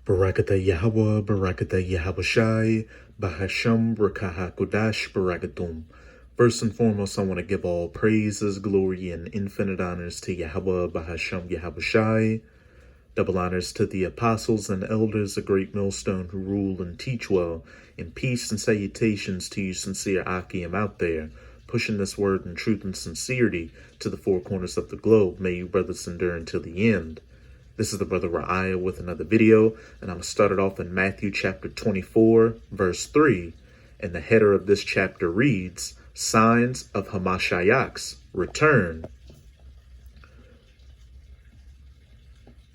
Barakatah Yahweh, Barakatah Yahawashi, Bahasham, Rakaha Kodash, Barakatum. First and foremost, I want to give all praises, glory, and infinite honors to Yahweh, Bahasham, Yahawashi. Double honors to the apostles and elders, a great millstone who rule and teach well, and peace and salutations to you sincere Akim out there, pushing this word in truth and sincerity to the four corners of the globe. May you brothers endure until the end. This is the brother Ra'aya with another video, and I'm going to start it off in Matthew chapter 24, verse 3. And the header of this chapter reads, Signs of Hamashiach's Return.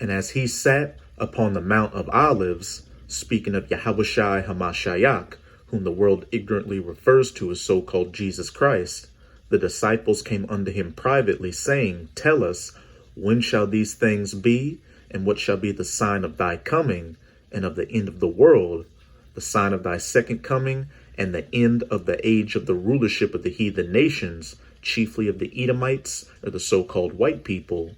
And as he sat upon the Mount of Olives, speaking of Yahawashi Hamashiach, whom the world ignorantly refers to as so-called Jesus Christ, the disciples came unto him privately, saying, Tell us, when shall these things be? And what shall be the sign of thy coming and of the end of the world, the sign of thy second coming and the end of the age of the rulership of the heathen nations, chiefly of the Edomites, or the so-called white people?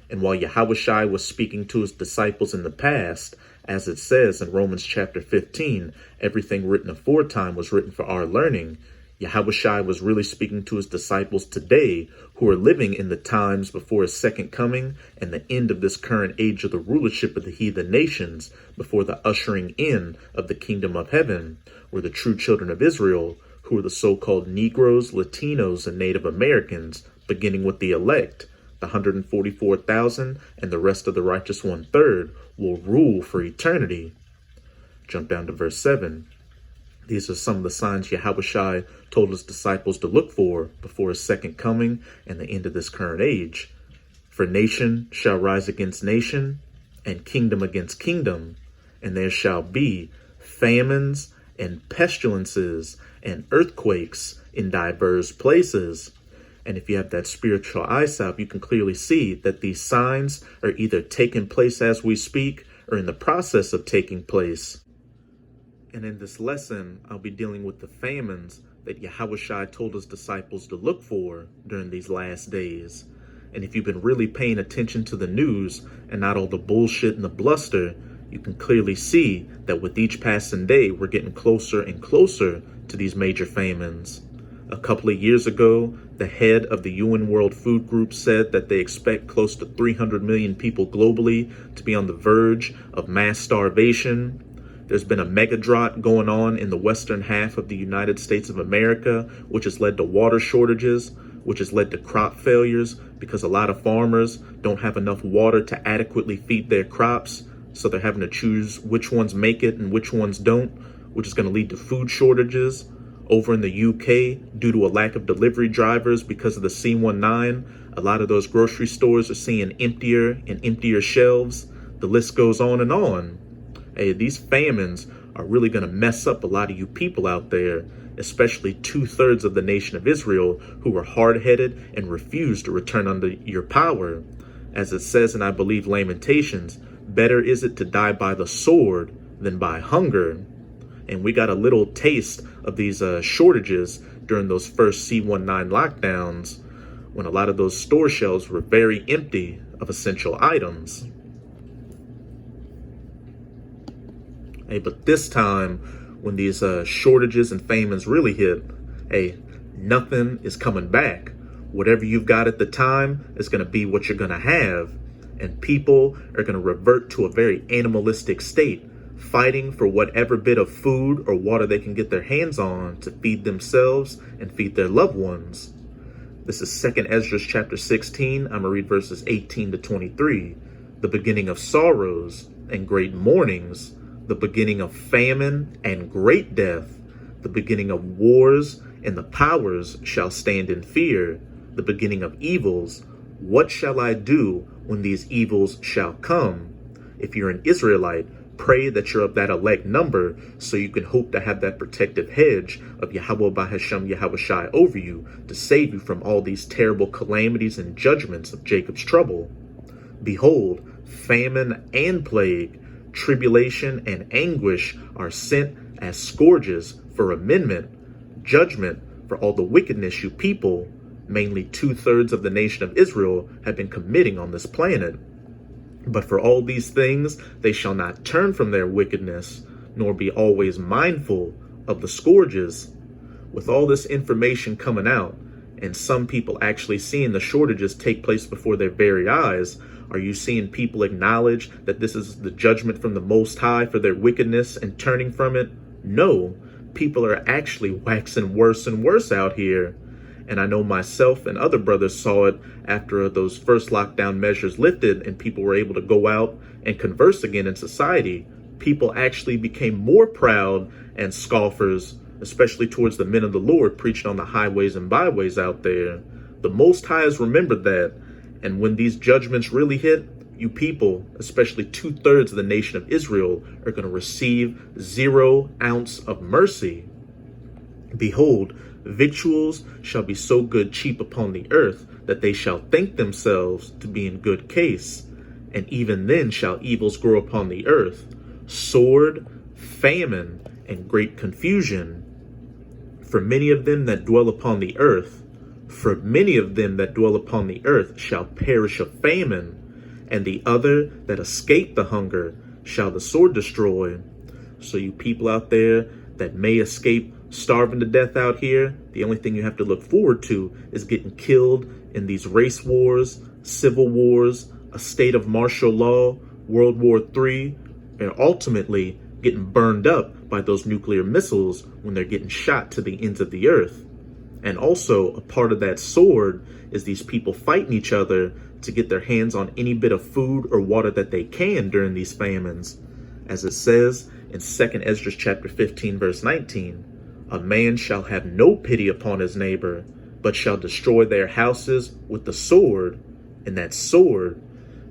And while Yahawashi was speaking to his disciples in the past, as it says in Romans chapter 15, everything written aforetime was written for our learning, Yahawashi was really speaking to his disciples today, who are living in the times before his second coming and the end of this current age of the rulership of the heathen nations, before the ushering in of the kingdom of heaven, where the true children of Israel, who are the so-called Negroes, Latinos, and Native Americans, beginning with the elect, the 144,000 and the rest of the righteous 1/3, will rule for eternity. Jump down to verse 7. These are some of the signs Yahawashi told his disciples to look for before his second coming and the end of this current age. For nation shall rise against nation, and kingdom against kingdom, and there shall be famines and pestilences and earthquakes in diverse places. And if you have that spiritual eyesight, you can clearly see that these signs are either taking place as we speak or in the process of taking place. And in this lesson, I'll be dealing with the famines that Yahawashi told his disciples to look for during these last days. And if you've been really paying attention to the news and not all the bullshit and the bluster, you can clearly see that with each passing day, we're getting closer and closer to these major famines. A couple of years ago, the head of the UN World Food Group said that they expect close to 300 million people globally to be on the verge of mass starvation. There's been a mega drought going on in the western half of the United States of America, which has led to water shortages, which has led to crop failures because a lot of farmers don't have enough water to adequately feed their crops. So they're having to choose which ones make it and which ones don't, which is going to lead to food shortages. Over in the UK, due to a lack of delivery drivers because of the C-19, a lot of those grocery stores are seeing emptier and emptier shelves. The list goes on and on. Hey, these famines are really going to mess up a lot of you people out there, especially 2/3 of the nation of Israel who are hard-headed and refuse to return under your power. As it says in, I believe, Lamentations, better is it to die by the sword than by hunger. And we got a little taste of these shortages during those first C-19 lockdowns, when a lot of those store shelves were very empty of essential items. Hey, but this time, when these shortages and famines really hit, hey, nothing is coming back. Whatever you've got at the time is going to be what you're going to have. And people are going to revert to a very animalistic state, fighting for whatever bit of food or water they can get their hands on to feed themselves and feed their loved ones. This is 2nd Esdras chapter 16. I'm going to read verses 18 to 23. The beginning of sorrows and great mournings, the beginning of famine and great death, the beginning of wars, and the powers shall stand in fear, the beginning of evils. What shall I do when these evils shall come? If you're an Israelite, pray that you're of that elect number so you can hope to have that protective hedge of Yahweh Bahasham Yahawashi over you to save you from all these terrible calamities and judgments of Jacob's trouble. Behold, famine and plague, tribulation and anguish are sent as scourges for amendment, judgment for all the wickedness you people, mainly 2/3 of the nation of Israel, have been committing on this planet. But for all these things, they shall not turn from their wickedness, nor be always mindful of the scourges. With all this information coming out, and some people actually seeing the shortages take place before their very eyes, are you seeing people acknowledge that this is the judgment from the Most High for their wickedness and turning from it? No, people are actually waxing worse and worse out here. And I know myself and other brothers saw it after those first lockdown measures lifted and people were able to go out and converse again in society. People actually became more proud and scoffers, especially towards the men of the Lord preaching on the highways and byways out there. The Most High has remembered that. And when these judgments really hit, you people, especially 2/3 of the nation of Israel, are going to receive 0 ounce of mercy. Behold, victuals shall be so good cheap upon the earth that they shall think themselves to be in good case. And even then shall evils grow upon the earth, sword, famine, and great confusion. For many of them that dwell upon the earth, shall perish of famine, and the other that escape the hunger shall the sword destroy. So you people out there that may escape starving to death out here, the only thing you have to look forward to is getting killed in these race wars, civil wars, a state of martial law, World War III, and ultimately getting burned up by those nuclear missiles when they're getting shot to the ends of the earth. And also, a part of that sword is these people fighting each other to get their hands on any bit of food or water that they can during these famines. As it says in 2 Esdras chapter 15, verse 19, a man shall have no pity upon his neighbor, but shall destroy their houses with the sword. And that sword,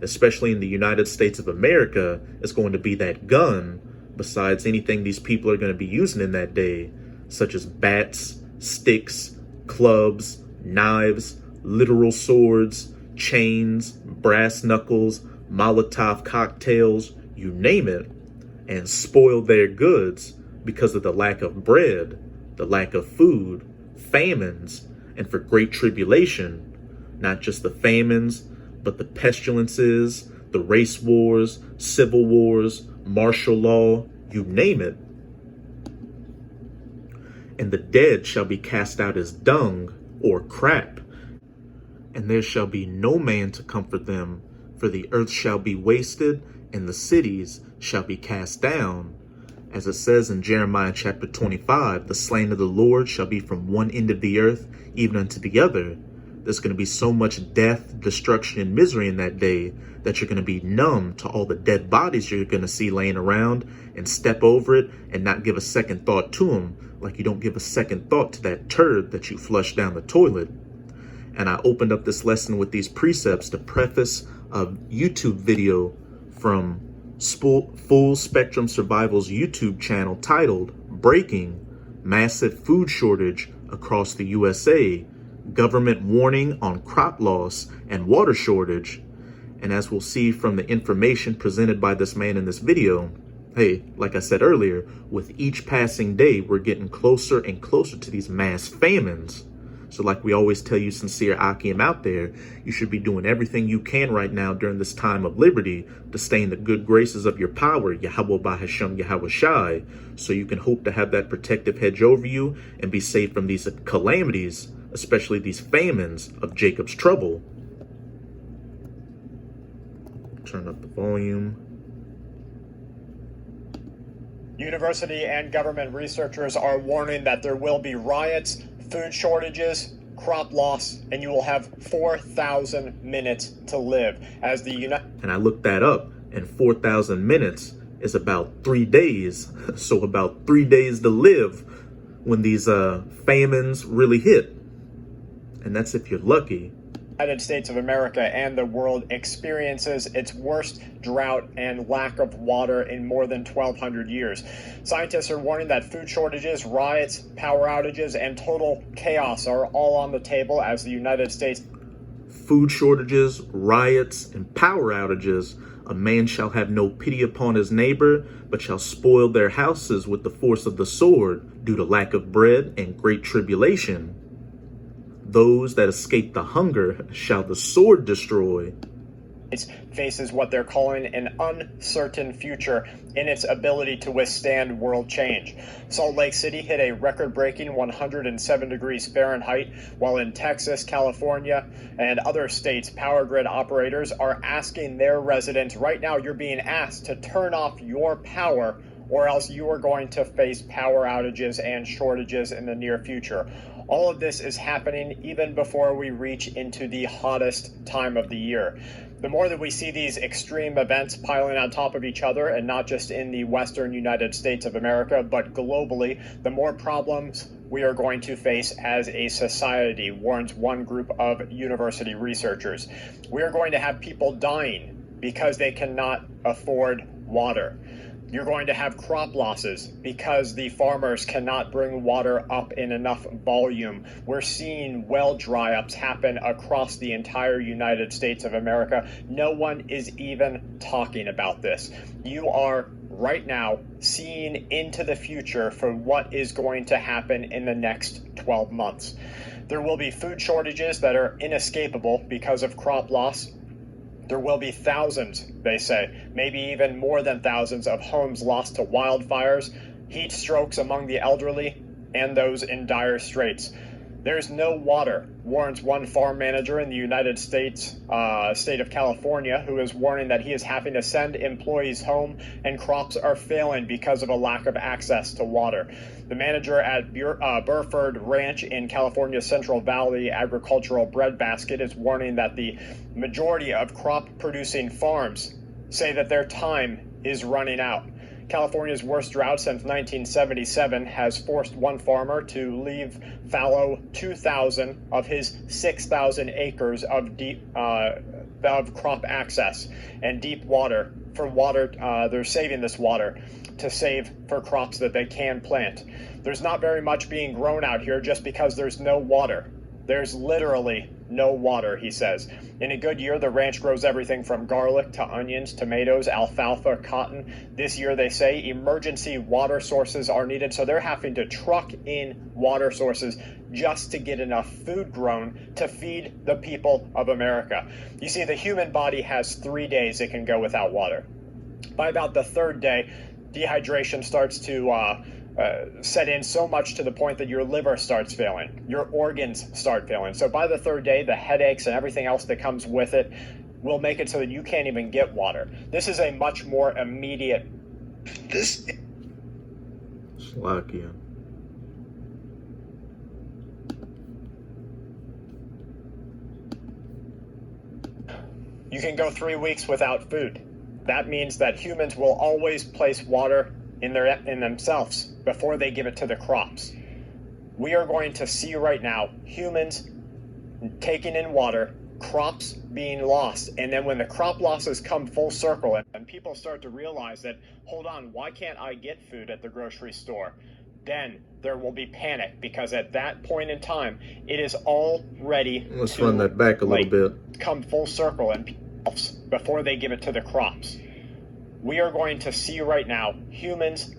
especially in the United States of America, is going to be that gun, besides anything these people are going to be using in that day, such as bats, sticks, clubs, knives, literal swords, chains, brass knuckles, Molotov cocktails, you name it, and spoil their goods because of the lack of bread, the lack of food, famines, and for great tribulation. Not just the famines, but the pestilences, the race wars, civil wars, martial law, you name it. And the dead shall be cast out as dung or crap, and there shall be no man to comfort them, for the earth shall be wasted, and the cities shall be cast down. As it says in Jeremiah chapter 25, the slain of the Lord shall be from one end of the earth even unto the other. There's going to be so much death, destruction, and misery in that day that you're going to be numb to all the dead bodies you're going to see laying around and step over it and not give a second thought to them, like you don't give a second thought to that turd that you flushed down the toilet. And I opened up this lesson with these precepts to preface a YouTube video from Full Spectrum Survival's YouTube channel titled Breaking: Massive Food Shortage Across the USA, Government Warning on Crop Loss and Water Shortage. And as we'll see from the information presented by this man in this video, hey, like I said earlier, with each passing day, we're getting closer and closer to these mass famines. So like we always tell you sincere Akim out there, you should be doing everything you can right now during this time of liberty to stay in the good graces of your power, Yahweh Bahashem Yahweh Shai, so you can hope to have that protective hedge over you and be safe from these calamities, especially these famines of Jacob's trouble. Turn up the volume. University and government researchers are warning that there will be riots, food shortages, crop loss, and you will have 4,000 minutes to live. And I looked that up, and 4,000 minutes is about 3 days. So about 3 days to live when these famines really hit. And that's if you're lucky. United States of America and the world experiences its worst drought and lack of water in more than 1,200 years. Scientists are warning that food shortages, riots, power outages, and total chaos are all on the table as the United States. Food shortages, riots, and power outages. A man shall have no pity upon his neighbor, but shall spoil their houses with the force of the sword, due to lack of bread and great tribulation. Those that escape the hunger shall the sword destroy. faces what they're calling an uncertain future in its ability to withstand world change. Salt Lake City hit a record-breaking 107 degrees Fahrenheit, while in Texas, California, and other states, power grid operators are asking their residents, right now you're being asked to turn off your power or else you are going to face power outages and shortages in the near future. All of this is happening even before we reach into the hottest time of the year. The more that we see these extreme events piling on top of each other, and not just in the western United States of America, but globally, the more problems we are going to face as a society, warns one group of university researchers. We are going to have people dying because they cannot afford water. You're going to have crop losses because the farmers cannot bring water up in enough volume. We're seeing well dry-ups happen across the entire United States of America. No one is even talking about this. You are right now seeing into the future for what is going to happen in the next 12 months. There will be food shortages that are inescapable because of crop loss. There will be thousands, they say, maybe even more than thousands of homes lost to wildfires, heat strokes among the elderly, and those in dire straits. There's no water, warns one farm manager in the United States, state of California, who is warning that he is having to send employees home and crops are failing because of a lack of access to water. The manager at Burford Ranch in California's Central Valley agricultural breadbasket is warning that the majority of crop-producing farms say that their time is running out. California's worst drought since 1977 has forced one farmer to leave fallow 2,000 of his 6,000 acres of crop access and deep water for water. They're saving this water to save for crops that they can plant. There's not very much being grown out here just because there's no water. There's literally no water, he says. In a good year, the ranch grows everything from garlic to onions, tomatoes, alfalfa, cotton. This year, they say, emergency water sources are needed, so they're having to truck in water sources just to get enough food grown to feed the people of America. You see, the human body has 3 days it can go without water. By about the third day, dehydration starts to set in so much to the point that your liver starts failing, your organs start failing. So by the third day, the headaches and everything else that comes with it will make it so that you can't even get water. This is a much more immediate. Slovakia. You can go 3 weeks without food. That means that humans will always place water in themselves before they give it to the crops. We are going to see right now humans taking in water, crops being lost, and then when the crop losses come full circle and people start to realize that, hold on, why can't I get food at the grocery store? Then there will be panic, because at that point in time, it is already Let's run that back a little bit. Come full circle and before they give it to the crops. We are going to see right now humans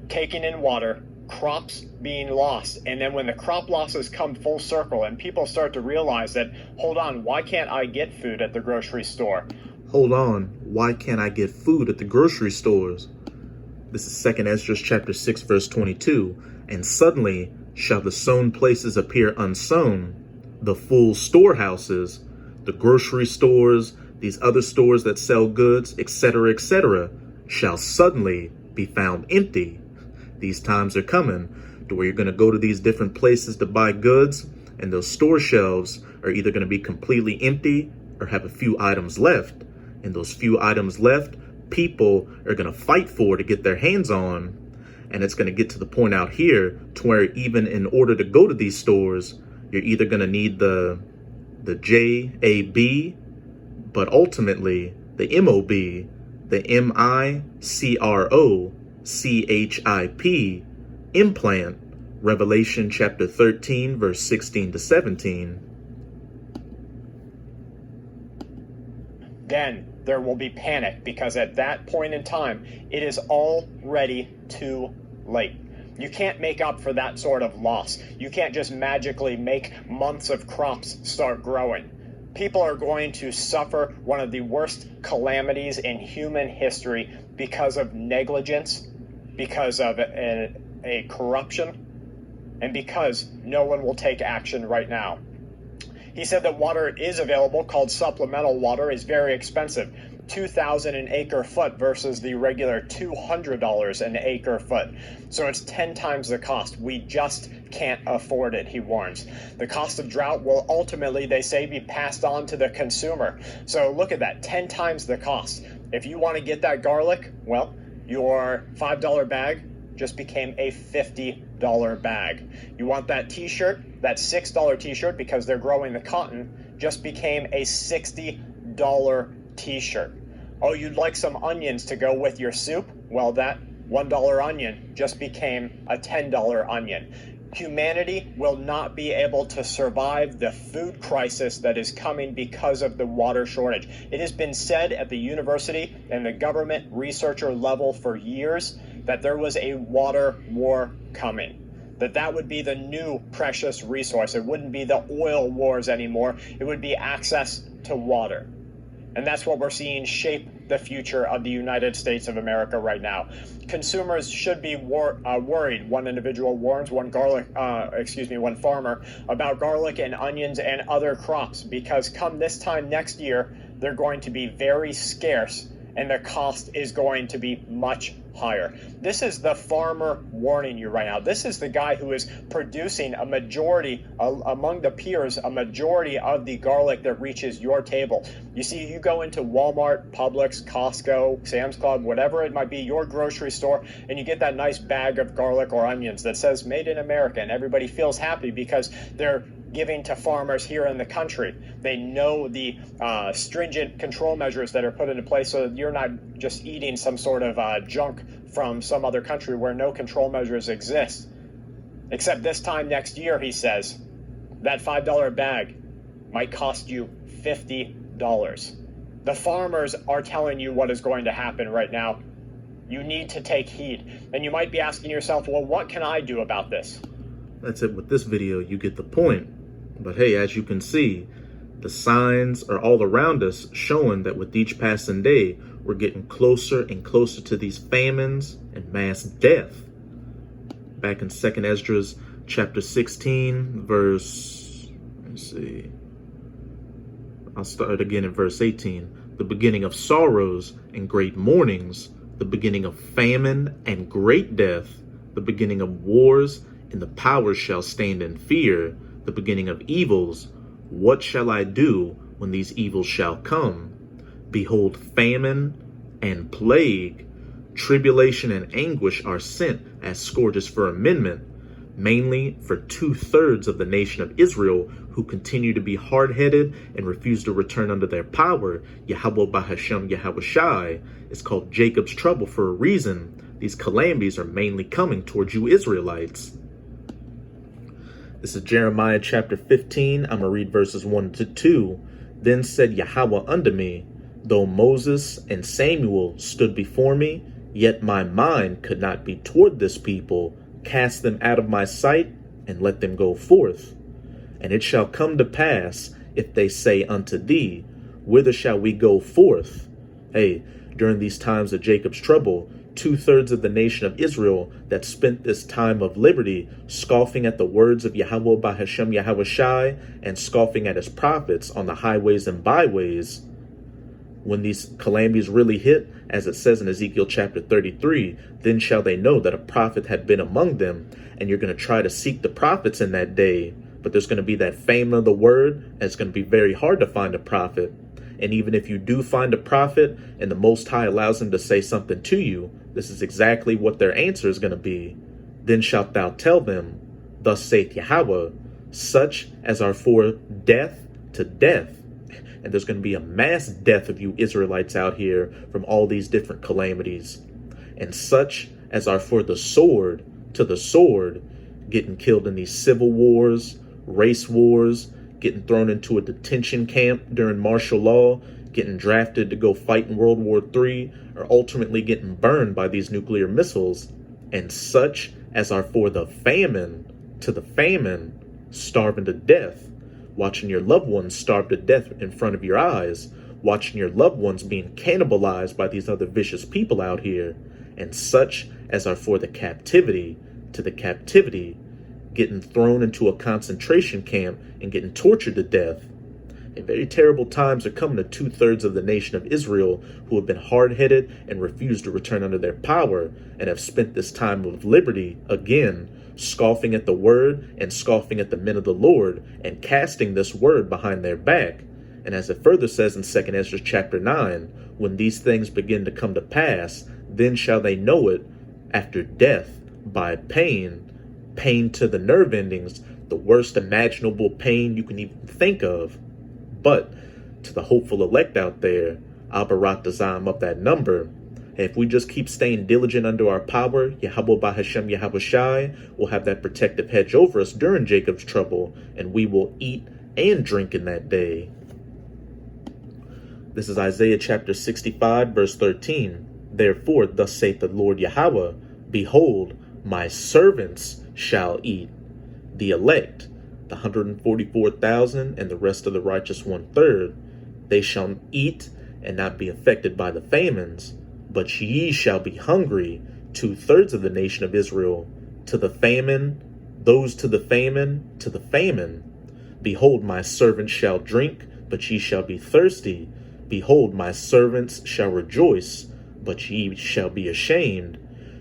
taking in water, crops being lost, and then when the crop losses come full circle and people start to realize that, hold on, why can't I get food at the grocery store? Hold on, why can't I get food at the grocery stores? This is 2 Esdras chapter 6 verse 22. And suddenly shall the sown places appear unsown, the full storehouses, the grocery stores, these other stores that sell goods, etc., shall suddenly be found empty. These times are coming to where you're going to go to these different places to buy goods, and those store shelves are either going to be completely empty or have a few items left. And those few items left, people are going to fight for to get their hands on. And it's going to get to the point out here to where even in order to go to these stores, you're either going to need the JAB, but ultimately the MOB, the MICROCHIP implant, Revelation chapter 13, verse 16 to 17. Then there will be panic, because at that point in time, it is already too late. You can't make up for that sort of loss. You can't just magically make months of crops start growing. People are going to suffer one of the worst calamities in human history because of negligence, because of a corruption, and because no one will take action right now. He said that water is available, called supplemental water, is very expensive. $2,000 an acre foot versus the regular $200 an acre foot. So it's 10 times the cost. We just can't afford it, he warns. The cost of drought will ultimately, they say, be passed on to the consumer. So look at that, 10 times the cost. If you want to get that garlic, well, your $5 bag just became a $50 bag. You want that t-shirt, that $6 t-shirt, because they're growing the cotton, just became a $60 t-shirt. Oh, you'd like some onions to go with your soup? Well, that $1 onion just became a $10 onion. Humanity will not be able to survive the food crisis that is coming because of the water shortage. It has been said at the university and the government researcher level for years that there was a water war coming. That would be the new precious resource. It wouldn't be the oil wars anymore. It would be access to water. And that's what we're seeing shape the future of the United States of America right now. Consumers should be worried. One individual warns, one farmer, about garlic and onions and other crops, because come this time next year, they're going to be very scarce and the cost is going to be much higher. This is the farmer warning you right now. This is the guy who is producing a majority, among the peers, a majority of the garlic that reaches your table. You see, you go into Walmart, Publix, Costco, Sam's Club, whatever it might be, your grocery store, and you get that nice bag of garlic or onions that says Made in America, and everybody feels happy because they're giving to farmers here in the country. They know the stringent control measures that are put into place so that you're not just eating some sort of junk from some other country where no control measures exist. Except this time next year, he says, that $5 bag might cost you $50. The farmers are telling you what is going to happen right now. You need to take heed. And you might be asking yourself, well, what can I do about this? That's it with this video. You get the point. But hey, as you can see, the signs are all around us showing that with each passing day, we're getting closer and closer to these famines and mass death. Back in 2nd Esdras chapter 16, verse, I'll start again in verse 18. The beginning of sorrows and great mournings, the beginning of famine and great death, the beginning of wars, and the powers shall stand in fear, the beginning of evils. What shall I do when these evils shall come? Behold, famine and plague, tribulation and anguish are sent as scourges for amendment, mainly for 2/3 of the nation of Israel, who continue to be hard-headed and refuse to return under their power. Yahweh Bahashem Yahawashi is called Jacob's trouble for a reason. These calamities are mainly coming towards you Israelites. This is Jeremiah chapter 15. I'm going to read verses 1 to 2. Then said Yahweh unto me, though Moses and Samuel stood before me, yet my mind could not be toward this people. Cast them out of my sight, and let them go forth. And it shall come to pass, if they say unto thee, whither shall we go forth? Hey, during these times of Jacob's trouble, 2/3 of the nation of Israel that spent this time of liberty scoffing at the words of Yahweh Bahashem Yahawashi and scoffing at his prophets on the highways and byways. When these calamities really hit, as it says in Ezekiel chapter 33, then shall they know that a prophet had been among them. And you're going to try to seek the prophets in that day, but there's going to be that famine of the word, and it's going to be very hard to find a prophet. And even if you do find a prophet and the Most High allows him to say something to you, this is exactly what their answer is going to be. Then shalt thou tell them, thus saith Yahweh, such as are for death to death. And there's going to be a mass death of you Israelites out here from all these different calamities. And such as are for the sword to the sword, getting killed in these civil wars, race wars, getting thrown into a detention camp during martial law, getting drafted to go fight in World War III, or ultimately getting burned by these nuclear missiles. And such as are for the famine to the famine, starving to death. watching your loved ones starve to death in front of your eyes, watching your loved ones being cannibalized by these other vicious people out here, and such as are for the captivity, to the captivity, getting thrown into a concentration camp and getting tortured to death. And very terrible times are coming to 2/3 of the nation of Israel who have been hard-headed and refused to return under their power and have spent this time of liberty, again, scoffing at the word and scoffing at the men of the Lord and casting this word behind their back. And as it further says in 2 Ezra chapter 9, when these things begin to come to pass, then shall they know it after death by pain, pain to the nerve endings, the worst imaginable pain you can even think of. But to the hopeful elect out there, Abarat Dazam up that number. If we just keep staying diligent under our power, Yahweh Bahashem Yahweh Shai will have that protective hedge over us during Jacob's trouble, and we will eat and drink in that day. This is Isaiah chapter 65, verse 13. Therefore, thus saith the Lord Yahweh, behold, my servants shall eat, the elect, the 144,000 and the rest of the righteous 1/3. They shall eat and not be affected by the famines, but ye shall be hungry, 2/3 of the nation of Israel, to the famine, those to the famine, to the famine. Behold, my servants shall drink, but ye shall be thirsty. Behold, my servants shall rejoice, but ye shall be ashamed.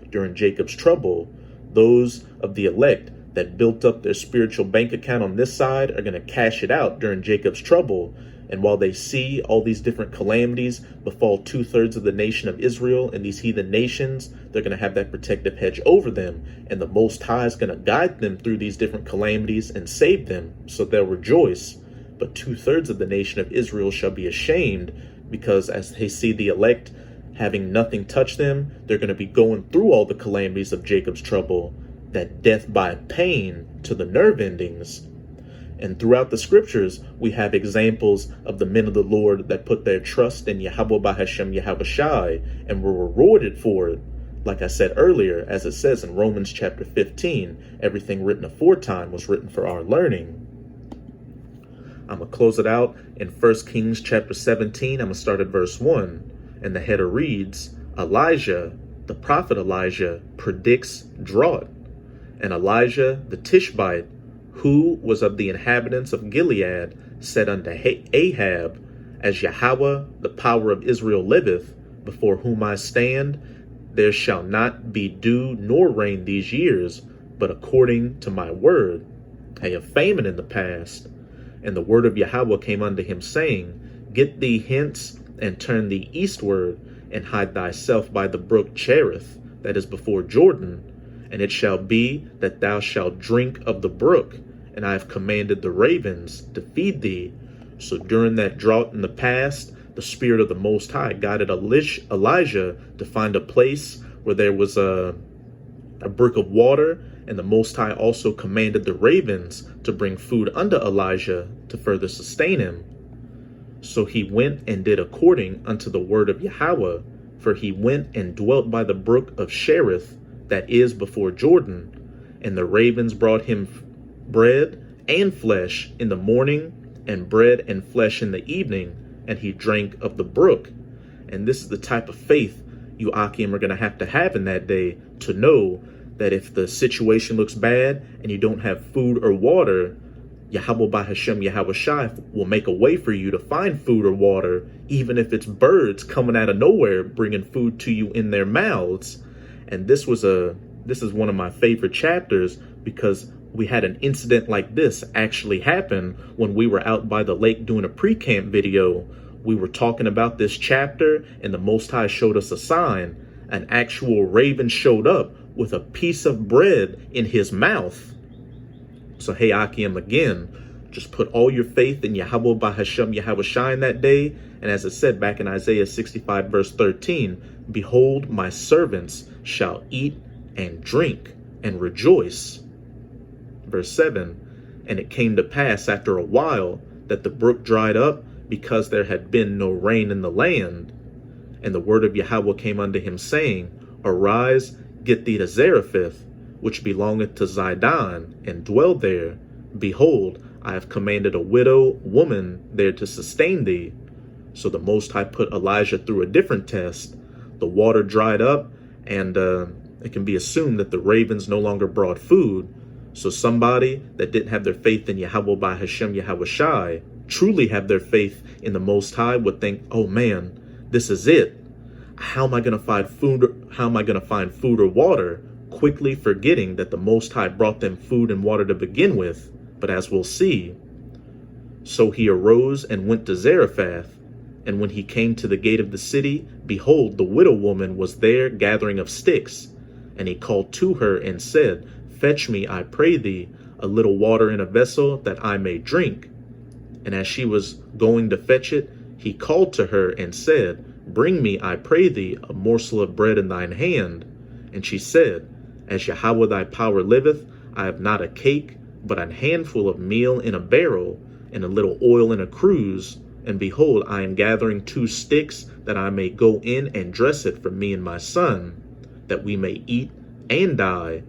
During Jacob's trouble, those of the elect that built up their spiritual bank account on this side are going to cash it out during Jacob's trouble. And while they see all these different calamities befall 2/3 of the nation of Israel and these heathen nations, they're going to have that protective hedge over them. And the Most High is going to guide them through these different calamities and save them, so they'll rejoice. But 2/3 of the nation of Israel shall be ashamed, because as they see the elect having nothing touch them, they're going to be going through all the calamities of Jacob's trouble, that death by pain to the nerve endings. And throughout the scriptures, we have examples of the men of the Lord that put their trust in Yahweh Bahashem Yahweh Shai and were rewarded for it. Like I said earlier, as it says in Romans chapter 15, everything written aforetime was written for our learning. I'm going to close it out in 1 Kings chapter 17. I'm going to start at verse 1. And the header reads, Elijah, the prophet Elijah, predicts drought. And Elijah the Tishbite, who was of the inhabitants of Gilead, said unto Ahab, As Yahweh, the power of Israel, liveth, before whom I stand, there shall not be dew nor rain these years, but according to my word. I have famine in the past. And the word of Yahweh came unto him, saying, Get thee hence, and turn thee eastward, and hide thyself by the brook Cherith, that is before Jordan. And it shall be that thou shalt drink of the brook, and I have commanded the ravens to feed thee. So during that drought in the past, the Spirit of the Most High guided Elijah to find a place where there was a brook of water, and the Most High also commanded the ravens to bring food unto Elijah to further sustain him. So he went and did according unto the word of Yahweh, for he went and dwelt by the brook of Cherith, that is before Jordan. And the ravens brought him bread and flesh in the morning, and bread and flesh in the evening, and he drank of the brook. And this is the type of faith you Akim are going to have in that day, to know that if the situation looks bad and you don't have food or water, Yahweh Bahashem Yahweh Shai will make a way for you to find food or water, even if it's birds coming out of nowhere bringing food to you in their mouths. And this is one of my favorite chapters, because we had an incident like this actually happen when we were out by the lake doing a pre-camp video. We were talking about this chapter, and the Most High showed us a sign. An actual raven showed up with a piece of bread in his mouth. So hey, Akim, again, just put all your faith in Yahweh Bahashem Yahweh Shai in that day. And as it said back in Isaiah 65 verse 13, Behold, my servants shall eat and drink and rejoice. Verse 7, And it came to pass after a while that the brook dried up, because there had been no rain in the land. And the word of Yahweh came unto him, saying, Arise, get thee to Zarephath, which belongeth to Zidon, and dwell there. Behold, I have commanded a widow woman there to sustain thee. So the Most High put Elijah through a different test. The water dried up, and it can be assumed that the ravens no longer brought food. So somebody that didn't have their faith in Yahweh by Hashem Yahawashi, truly have their faith in the Most High, would think, oh man, this is it. How am I going to find food? How am I going to find food or water? Quickly forgetting that the Most High brought them food and water to begin with. But as we'll see, so he arose and went to Zarephath. And when he came to the gate of the city, behold, the widow woman was there gathering of sticks. And he called to her and said, fetch me, I pray thee, a little water in a vessel, that I may drink. And as she was going to fetch it, he called to her and said, bring me, I pray thee, a morsel of bread in thine hand. And she said, as Yahweh thy power liveth, I have not a cake, but an handful of meal in a barrel, and a little oil in a cruse. And behold, I am gathering 2 sticks, that I may go in and dress it for me and my son, that we may eat and die.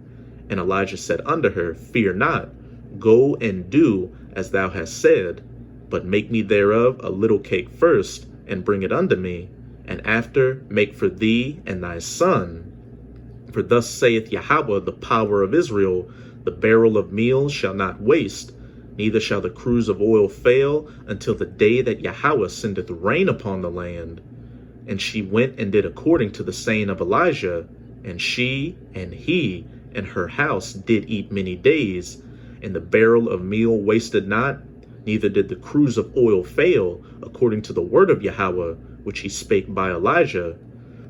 And Elijah said unto her, fear not, go and do as thou hast said, but make me thereof a little cake first, and bring it unto me, and after make for thee and thy son. For thus saith Yahweh, the power of Israel, the barrel of meal shall not waste, neither shall the cruse of oil fail, until the day that Yahweh sendeth rain upon the land. And she went and did according to the saying of Elijah, and she and he and her house did eat many days, and the barrel of meal wasted not, neither did the cruse of oil fail, according to the word of Yahweh, which he spake by Elijah.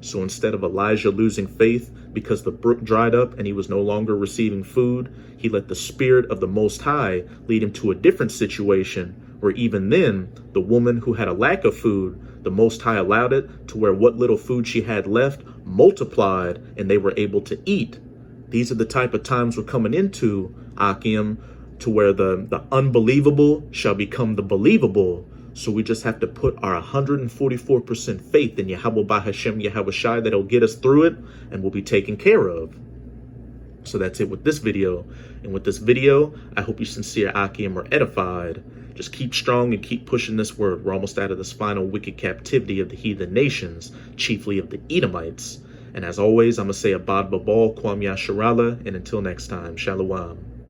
So instead of Elijah losing faith because the brook dried up and he was no longer receiving food, he let the Spirit of the Most High lead him to a different situation, where even then, the woman who had a lack of food, the Most High allowed it to where what little food she had left multiplied, and they were able to eat. These are the type of times we're coming into, Akim, to where the unbelievable shall become the believable. So we just have to put our 144% faith in Yahweh by Hashem Yahawashi, that'll get us through it, and we'll be taken care of. So that's it with this video. And with this video, I hope you sincere Akim are edified. Just keep strong and keep pushing this word. We're almost out of this final wicked captivity of the heathen nations, chiefly of the Edomites. And as always, I'm going to say Abad Babal, Kwam Yasharala, and until next time, Shalom.